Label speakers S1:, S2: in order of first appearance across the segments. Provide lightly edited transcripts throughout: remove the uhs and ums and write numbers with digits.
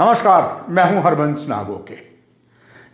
S1: नमस्कार, मैं हूं हरबंस नागोके।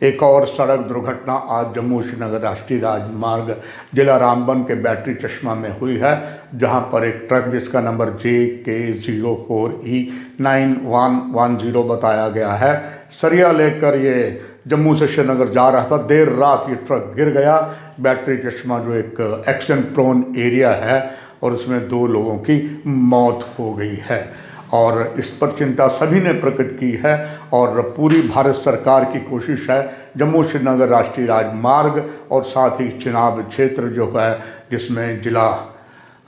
S1: एक और सड़क दुर्घटना आज जम्मू श्रीनगर राष्ट्रीय राजमार्ग जिला रामबन के बैटरी चश्मा में हुई है, जहां पर एक ट्रक जिसका नंबर JK04E9110 बताया गया है, सरिया लेकर ये जम्मू से श्रीनगर जा रहा था। देर रात ये ट्रक गिर गया। बैटरी चश्मा जो एक एक्सीडेंट प्रोन एरिया है और उसमें 2 लोगों की मौत हो गई है और इस पर चिंता सभी ने प्रकट की है और पूरी भारत सरकार की कोशिश है जम्मू श्रीनगर राष्ट्रीय राजमार्ग और साथ ही चिनाब क्षेत्र जो है जिसमें जिला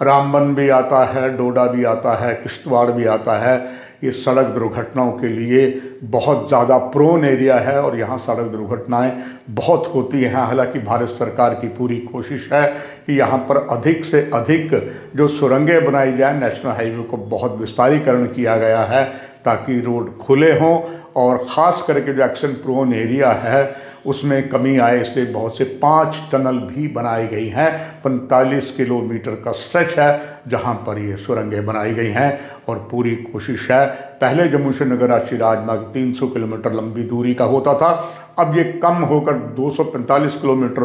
S1: रामबन भी आता है, डोडा भी आता है, किश्तवाड़ भी आता है, ये सड़क दुर्घटनाओं के लिए बहुत ज़्यादा प्रोन एरिया है और यहाँ सड़क दुर्घटनाएं बहुत होती हैं। हालांकि भारत सरकार की पूरी कोशिश है कि यहाँ पर अधिक से अधिक जो सुरंगें बनाई जाए। नेशनल हाईवे को बहुत विस्तारीकरण किया गया है ताकि रोड खुले हों और ख़ास करके जो एक्शन प्रोन एरिया है उसमें कमी आए, इसलिए बहुत से 5 टनल भी बनाई गई हैं। 45 किलोमीटर का स्ट्रेच है जहां पर ये सुरंगें बनाई गई हैं और पूरी कोशिश है। पहले जम्मू श्रीनगर राष्ट्रीय राजमार्ग 300 किलोमीटर लंबी दूरी का होता था, अब ये कम होकर 245 किलोमीटर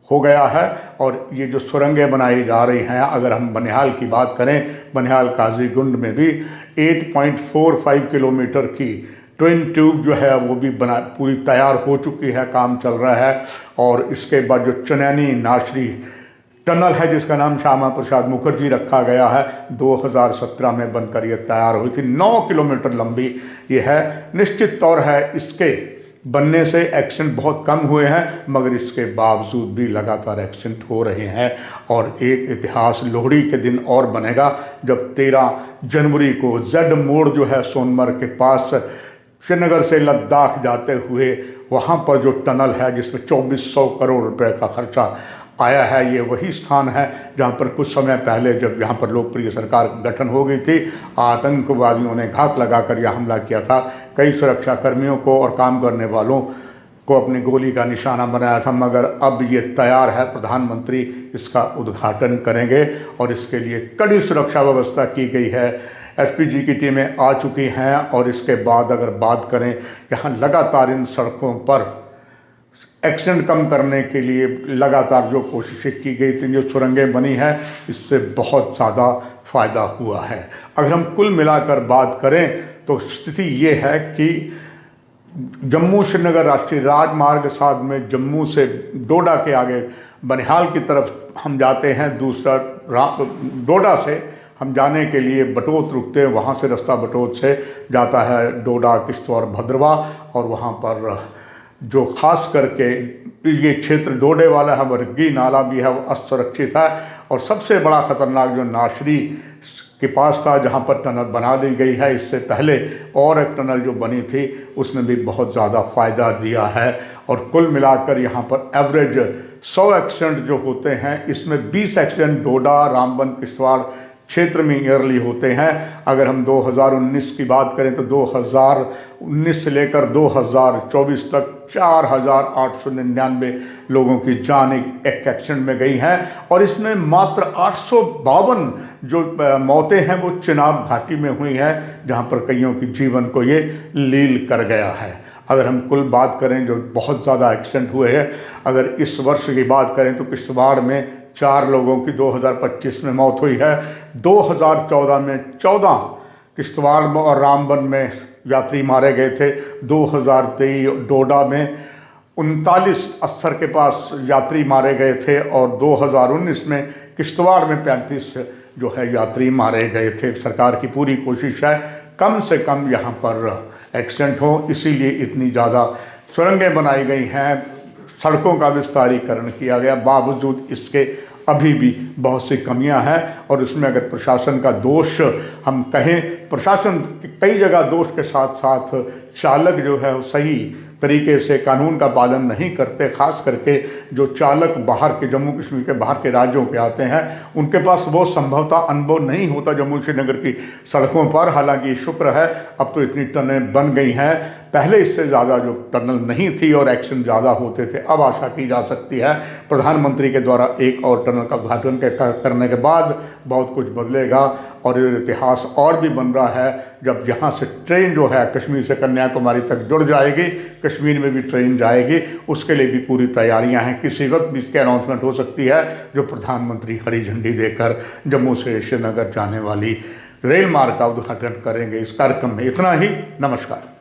S1: हो गया है और ये जो सुरंगें बनाई जा रही हैं, अगर हम बनिहाल की बात करें, बनिहाल काजीगुंड में भी 8.45 किलोमीटर की ट्विन ट्यूब जो है वो भी बना पूरी तैयार हो चुकी है, काम चल रहा है। और इसके बाद जो चनैनी नाशरी टनल है जिसका नाम श्यामा प्रसाद मुखर्जी रखा गया है, 2017 में बनकर ये तैयार हुई थी। 9 किलोमीटर लंबी ये है। निश्चित तौर है इसके बनने से एक्सीडेंट बहुत कम हुए हैं, मगर इसके बावजूद भी लगातार एक्सीडेंट हो रहे हैं और एक इतिहास लोहड़ी के दिन और बनेगा जब 13 जनवरी को जेड मोड़ जो है सोनमर्ग के पास श्रीनगर से लद्दाख जाते हुए वहाँ पर जो टनल है जिसमें 2400 करोड़ रुपए का खर्चा आया है, ये वही स्थान है जहाँ पर कुछ समय पहले जब यहाँ पर लोकप्रिय सरकार गठन हो गई थी, आतंकवादियों ने घात लगाकर यह हमला किया था। कई सुरक्षा कर्मियों को और काम करने वालों को अपनी गोली का निशाना बनाया था, मगर अब ये तैयार है। प्रधानमंत्री इसका उद्घाटन करेंगे और इसके लिए कड़ी सुरक्षा व्यवस्था की गई है। एसपीजी की टीमें आ चुकी हैं और इसके बाद अगर बात करें, यहाँ लगातार इन सड़कों पर एक्सीडेंट कम करने के लिए लगातार जो कोशिशें की गई थी, जो सुरंगें बनी हैं, इससे बहुत ज़्यादा फ़ायदा हुआ है। अगर हम कुल मिलाकर बात करें तो स्थिति ये है कि जम्मू श्रीनगर राष्ट्रीय राजमार्ग साथ में जम्मू से डोडा के आगे बनिहाल की तरफ हम जाते हैं, दूसरा डोडा से हम जाने के लिए बटोत रुकते हैं, वहाँ से रास्ता बटोत से जाता है डोडा, किश्तवाड़, भद्रवा और वहाँ पर जो खास करके ये क्षेत्र डोडे वाला है, वर्गी नाला भी है, वो असुरक्षित है और सबसे बड़ा ख़तरनाक जो नाशरी के पास था जहाँ पर टनल बना दी गई है, इससे पहले और एक टनल जो बनी थी उसने भी बहुत ज़्यादा फ़ायदा दिया है और कुल मिलाकर यहाँ पर एवरेज 100 एक्सीडेंट जो होते हैं इसमें 20 एक्सीडेंट डोडा, रामबन, किश्तवाड़ क्षेत्र में ईयरली होते हैं। अगर हम 2019 की बात करें तो 2019 से लेकर 2024 तक 4899 लोगों की जान एक एक्सीडेंट में गई हैं और इसमें मात्र 852 जो मौतें हैं वो चिनाब घाटी में हुई हैं, जहां पर कईयों की जीवन को ये लील कर गया है। अगर हम कुल बात करें जो बहुत ज़्यादा एक्सीडेंट हुए हैं, अगर इस वर्ष की बात करें तो किश्तवाड़ में 4 लोगों की 2025 में मौत हुई है। 2014 में 14 किश्तवाड़ में और रामबन में यात्री मारे गए थे। 2023 डोडा में 39 अस्सर के पास यात्री मारे गए थे और 2019 में किश्तवाड़ में 35 जो है यात्री मारे गए थे। सरकार की पूरी कोशिश है कम से कम यहाँ पर एक्सीडेंट हो, इसीलिए इतनी ज़्यादा सुरंगें बनाई गई हैं, सड़कों का विस्तारीकरण किया गया। बावजूद इसके अभी भी बहुत सी कमियां हैं और उसमें अगर प्रशासन का दोष हम कहें, प्रशासन कई जगह दोष के साथ साथ चालक जो है सही तरीके से कानून का पालन नहीं करते। खास करके जो चालक बाहर के, जम्मू कश्मीर के बाहर के राज्यों के आते हैं, उनके पास वो संभवतः अनुभव नहीं होता जम्मू श्रीनगर की सड़कों पर। हालांकि शुक्र है अब तो इतनी टनलें बन गई हैं, पहले इससे ज़्यादा जो टनल नहीं थी और एक्सीडेंट ज़्यादा होते थे। अब आशा की जा सकती है प्रधानमंत्री के द्वारा एक और टनल का उद्घाटन करने के बाद बहुत कुछ बदलेगा और ये इतिहास और भी बन रहा है जब यहाँ से ट्रेन जो है कश्मीर से कन्याकुमारी तक जुड़ जाएगी, कश्मीर में भी ट्रेन जाएगी, उसके लिए भी पूरी तैयारियां हैं। किसी वक्त भी इसकी अनाउंसमेंट हो सकती है जो प्रधानमंत्री हरी झंडी देकर जम्मू से श्रीनगर जाने वाली रेल मार्ग का उद्घाटन करेंगे। इस कार्यक्रम में इतना ही। नमस्कार।